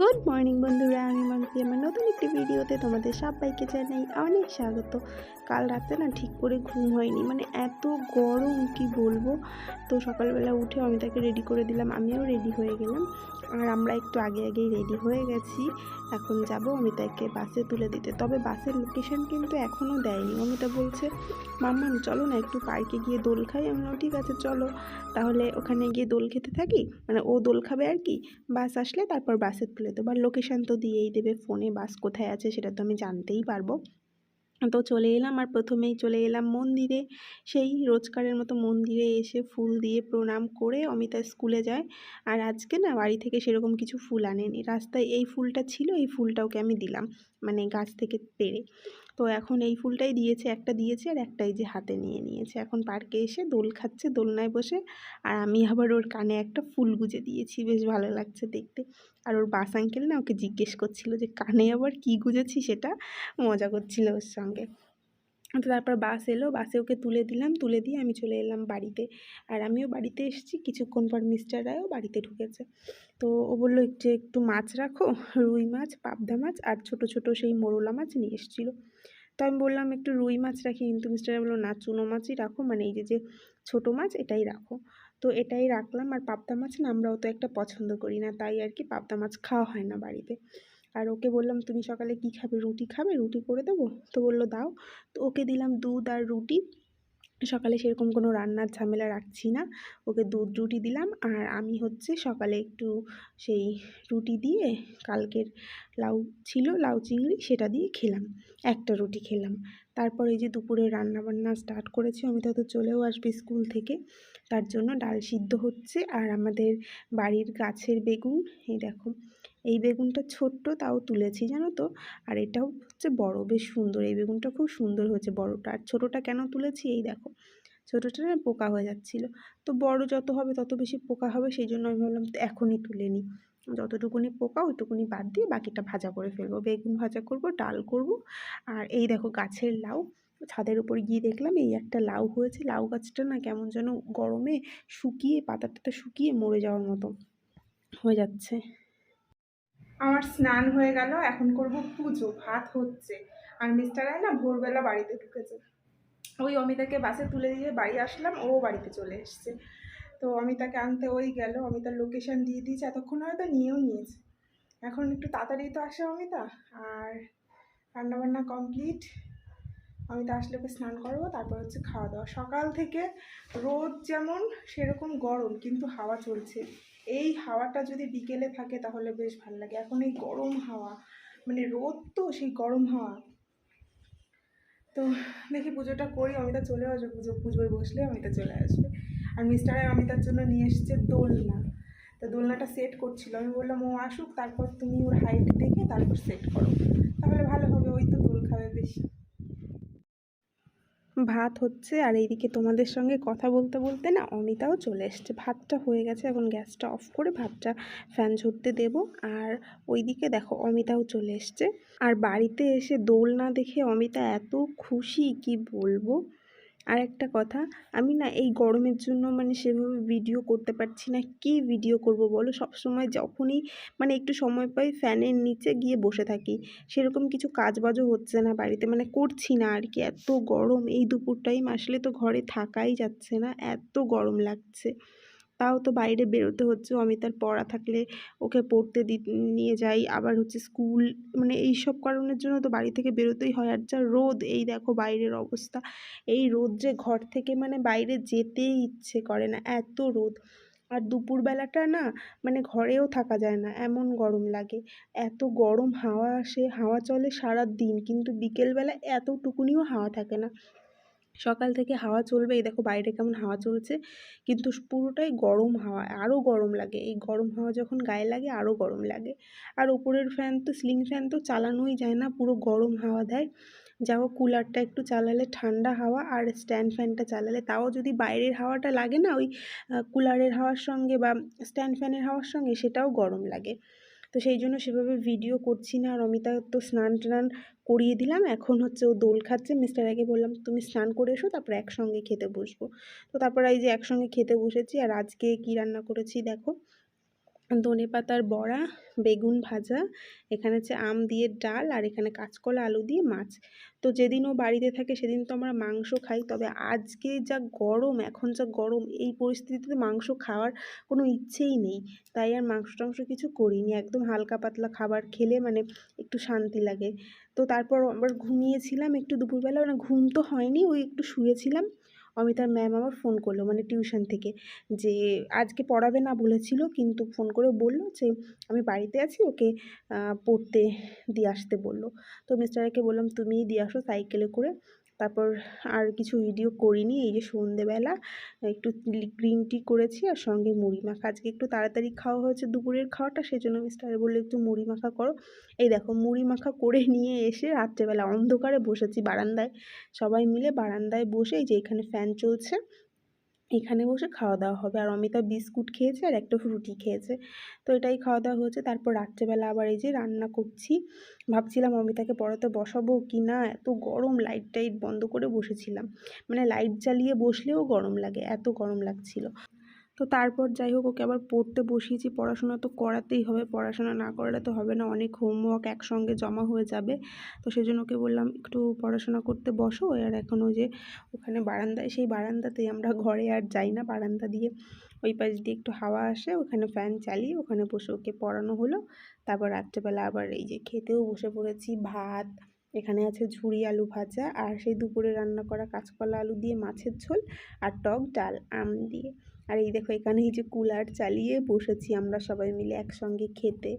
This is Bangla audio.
গুড মর্নিং বন্ধুরা, আমি মানসি। আমার নতুন একটি ভিডিওতে তোমাদের সবাইকে জানাই অনেক স্বাগত। কাল রাতে না ঠিক করে ঘুম হয়নি, মানে এত গরম কি বলবো। তো সকালবেলা উঠে অমিতাকে রেডি করে দিলাম, আমিও রেডি হয়ে গেলাম। আর আমরা একটু আগেই রেডি হয়ে গেছি। এখন যাব অমিতাকে বাসে তুলে দিতে। তবে বাসের লোকেশন কিন্তু এখনও দেয়নি। অমিতা বলছে, মাম্মাম চলো না একটু পার্কে গিয়ে দোল খাই। আমি বললাম ঠিক আছে চলো, তাহলে ওখানে গিয়ে দোল খেতে থাকি, মানে ও দোল খাবে আর কি। বাস আসলে তারপর বাসে তুলে দেবো। আর লোকেশান তো দিয়েই দেবে ফোনে, বাস কোথায় আছে সেটা তো আমি জানতেই পারবো। তো চলে এলাম, আর প্রথমেই চলে এলাম মন্দিরে। সেই রোজকারের মতো মন্দিরে এসে ফুল দিয়ে প্রণাম করে অমিতা স্কুলে যায়। আর আজকে না বাড়ি থেকে সেরকম কিছু ফুল আনেনি, রাস্তায় এই ফুলটা ছিল, এই ফুলটা ওকে আমি দিলাম, মানে গাছ থেকে পেড়ে। তো এখন এই ফুলটাই দিয়েছে, একটা দিয়েছে আর একটাই যে হাতে নিয়ে নিয়েছে। এখন পার্কে এসে দোল খাচ্ছে দোলনায় বসে। আর আমি আবার ওর কানে একটা ফুল গুজে দিয়েছি, বেশ ভালো লাগছে দেখতে। আর ওর বাস আঙ্কেল না ওকে জিজ্ঞেস করছিল যে কানে আবার কি গুজেছি, সেটা মজা করছিল ওর সঙ্গে। তো তারপর বাস এলো, বাসে ওকে তুলে দিলাম, তুলে দিয়ে আমি চলে এলাম বাড়িতে। আর আমিও বাড়িতে এসেছি, কিছুক্ষণ পর মিস্টার রায়ও বাড়িতে ঢুকেছে। তো ও বললো একটু মাছ রাখো, রুই মাছ, পাবদা মাছ আর ছোট ছোট সেই মোরলা মাছ নিয়ে এসেছিলো। তো আমি বললাম একটু রুই মাছ রাখি, কিন্তু মিস্টার রায় বললো না, চুনো মাছই রাখো, মানে এই যে ছোটো মাছ এটাই রাখো। তো এটাই রাখলাম। আর পাবদা মাছ না আমরা অত একটা পছন্দ করি না, তাই আর কি পাবদা মাছ খাওয়া হয় না বাড়িতে। আর ওকে বললাম তুমি সকালে কি খাবে, রুটি খাবে, রুটি করে দেবো? তো বললো দাও। তো ওকে দিলাম দুধ আর রুটি। সকালে সেরকম কোনো রান্নার ঝামেলা রাখছি না, ওকে দুধ রুটি দিলাম। আর আমি হচ্ছে সকালে একটু সেই রুটি দিয়ে কালকের লাউ ছিল, লাউ চিংড়ি, সেটা দিয়ে খেলাম, একটা রুটি খেলাম। তারপর এই যে দুপুরে রান্নাবান্না স্টার্ট করেছি, অমিতা তো চলেও আসবে স্কুল থেকে, তার জন্য ডাল সিদ্ধ হচ্ছে। আর আমাদের বাড়ির গাছের বেগুন, এই দেখো, এই বেগুনটা ছোট্ট তাও তুলেছি জানো তো। আর এটাও হচ্ছে বড়, বেশ সুন্দর, এই বেগুনটা খুব সুন্দর হয়েছে বড়টা। আর ছোটোটা কেন তুলেছি, এই দেখো ছোটোটা না পোকা হয়ে যাচ্ছিলো। তো বড় যত হবে তত বেশি পোকা হবে, সেই জন্য আমি ভাবলাম তো এখনই তুলে নিই, যতটুকুনি পোকা ওইটুকুনি বাদ দিয়ে বাকিটা ভাজা করে ফেলবো, বেগুন ভাজা করব, ডাল করব। আর এই দেখো গাছের লাউ, ছাদের উপর গিয়ে দেখলাম এই একটা লাউ হয়েছে। লাউ গাছটা না কেমন যেন গরমে শুকিয়ে, পাতা শুকিয়ে মরে যাওয়ার মতো হয়ে যাচ্ছে। আমার স্নান হয়ে গেল, এখন করব পুজো, ভাত হচ্ছে। আর মিস্টার রায় না ভোরবেলা বাড়িতে ঢুকেছে। ওই অমিতাকে বাসে তুলে দিয়ে বাড়ি আসলাম, ও বাড়িতে চলে এসছে। তো অমিতাকে আনতে ওই গেল, অমিতার লোকেশন দিয়ে দিয়েছে, এতক্ষণ হয়তো নিয়েও নিয়েছে। এখন একটু তাড়াতাড়ি তো আসে অমিতা। আর রান্নাবান্না কমপ্লিট, অমিতা আসলে ওকে স্নান করবো, তারপর হচ্ছে খাওয়া দাওয়া। সকাল থেকে রোদ যেমন সেরকম গরম, কিন্তু হাওয়া চলছে। এই হাওয়াটা যদি বিকেলে থাকে তাহলে বেশ ভালো লাগে। এখন এই গরম হাওয়া, মানে রোদ তো সেই গরম হাওয়া। তো দেখি পুজোটা করি, অমিতা চলে আসবে, পুজোয় বসলে অমিতা চলে আসবে। আর মিস্টারে অমিতার জন্য নিয়ে এসছে দোলনা। তো দোলনাটা সেট করছিল, আমি বললাম ও আসুক, তারপর তুমি ওর হাইট দেখে তারপর সেট করো, তাহলে ভালো হবে, ওই তো দোল খাবে বেশি। ভাত হচ্ছে, আর এইদিকে তোমাদের সঙ্গে কথা বলতে বলতে না অমিতাও চলে এসছে। ভাতটা হয়ে গেছে, এখন গ্যাসটা অফ করে ভাতটা ফ্যান ঝরতে দেবো। আর ওইদিকে দেখো অমিতাও চলে এসছে। আর বাড়িতে এসে দোল না দেখে অমিতা এত খুশি কি বলবো। আর একটা কথা, আমি না এই গরমের জন্য মানে সেভাবে ভিডিও করতে পারছি না। কি ভিডিও করব বলো, সবসময় যখনই মানে একটু সময় পাই ফ্যানের নিচে গিয়ে বসে থাকি, সেরকম কিছু কাজবাজও হচ্ছে না বাড়িতে, মানে করছি না আর কি। এত গরম, এই দুপুর টাইম আসলে তো ঘরে থাকাই যাচ্ছে না, এত গরম লাগছে। তাও তো বাইরে বেরোতে হচ্ছে, অমিতার পড়া থাকলে ওকে পড়তে নিয়ে যাই, আবার হচ্ছে স্কুল, মানে এই সব কারণের জন্য তো বাড়ি থেকে বেরোতেই হয়। আর যা রোদ, এই দেখো বাইরের অবস্থা, এই রোদ্রে ঘর থেকে মানে বাইরে যেতেই ইচ্ছে করে না, এত রোদ। আর দুপুরবেলাটা না মানে ঘরেও থাকা যায় না, এমন গরম লাগে। এত গরম হাওয়া আসে, হাওয়া চলে সারা দিন, কিন্তু বিকেলবেলা এতটুকুনিও হাওয়া থাকে না। সকাল থেকে হাওয়া চলবে, এই দেখো বাইরে কেমন হাওয়া চলছে, কিন্তু পুরোটাই গরম হাওয়া, আরও গরম লাগে। এই গরম হাওয়া যখন গায়ে লাগে আরও গরম লাগে। আর ওপরের ফ্যান তো, সিলিং ফ্যান তো চালানোই যায় না, পুরো গরম হাওয়া দেয়। যাও কুলারটা একটু চালালে ঠান্ডা হাওয়া, আর স্ট্যান্ড ফ্যানটা চালালে তাও যদি বাইরের হাওয়াটা লাগে না ওই কুলারের হাওয়ার সঙ্গে বা স্ট্যান্ড ফ্যানের হাওয়ার সঙ্গে, সেটাও গরম লাগে। তো সেই জন্য সেভাবে ভিডিও করছি না। আর অমিতা তো স্নান টান করিয়ে দিলাম, এখন হচ্ছে ও দোল খাচ্ছে। মিস্টার আগে বললাম তুমি স্নান করে এসো, তারপর একসঙ্গে খেতে বসবো। তো তারপর এই যে একসঙ্গে খেতে বসেছি। আর আজকে কি রান্না করেছি দেখো, ধনেপাতার বড়া, বেগুন ভাজা, এখানে হচ্ছে আম দিয়ে ডাল, আর এখানে কাঁচকলা আলু দিয়ে মাছ। তো যেদিন ও বাড়িতে থাকে সেদিন তো আমরা মাংস খাই, তবে আজকে যা গরম, এখন যা গরম, এই পরিস্থিতিতে মাংস খাওয়ার কোনো ইচ্ছেই নেই। তাই আর মাংস টাংস কিছু করিনি, একদম হালকা পাতলা খাবার খেলে মানে একটু শান্তি লাগে। তো তারপর আবার ঘুমিয়েছিলাম একটু দুপুরবেলা, মানে ঘুম তো হয়নি, ওই একটু শুয়েছিলাম। অমিতার ম্যাম আবার ফোন করলো মানে টিউশন থেকে, যে আজকে পড়াবে না বলেছিল, কিন্তু ফোন করে বলল যে আমি বাড়িতে আছি, ওকে পড়তে দিয়ে আসতে বলল। তো মিস্টারকে বললাম তুমিই দিয়ে আসো সাইকেলে করে। তারপর আর কিছু ভিডিও করিনি, এই যে সন্ধেবেলা একটু গ্রিন টি করেছি আর সঙ্গে মুড়ি মাখা। আজকে একটু তাড়াতাড়ি খাওয়া হয়েছে দুপুরের খাওয়াটা, সেজন্য মিস্টার বললো একটু মুড়ি মাখা করো। এই দেখো মুড়ি মাখা করে নিয়ে এসে রাত্রেবেলা অন্ধকারে বসেছি বারান্দায়, সবাই মিলে বারান্দায় বসে, এই যে এখানে ফ্যান চলছে, এখানে বসে খাওয়া দাওয়া হবে। আর অমিতা বিস্কুট খেয়েছে আর একটা ফ্রুটি খেয়েছে। তো এটাই খাওয়া দাওয়া হয়েছে। তারপর রাত্রেবেলা আবার এই যে রান্না করছি, ভাবছিলাম অমিতাকে পড়াতে বসাবো কি না, এত গরম, লাইট টাইট বন্ধ করে বসেছিলাম, মানে লাইট জ্বালিয়ে বসলেও গরম লাগে, এত গরম লাগছিল। তো তারপর যাই হোক ওকে আবার পড়তে বসিয়েছি, পড়াশোনা তো করাতেই হবে, পড়াশোনা না করালে তো হবে না, অনেক হোমওয়ার্ক একসঙ্গে জমা হয়ে যাবে। তো সেই জন্য ওকে বললাম একটু পড়াশোনা করতে বসো। আর এখন ওই যে ওখানে বারান্দায়, সেই বারান্দাতেই, আমরা ঘরে আর যাই না, বারান্দা দিয়ে ওই পাশ দিয়ে একটু হাওয়া আসে, ওখানে ফ্যান চালিয়ে ওখানে বসে ওকে পড়ানো হলো। তারপর রাত্রেবেলা আবার এই যে খেতেও বসে পড়েছি, ভাত, এখানে আছে ঝুরি আলু ভাজা, আর সেই দুপুরে রান্না করা কাঁচকলা আলু দিয়ে মাছের ঝোল, আর টক ডাল আম দিয়ে। আর এই দেখো এখানে এই যে কুলার চালিয়ে বসেছি আমরা সবাই মিলে একসঙ্গে খেতে।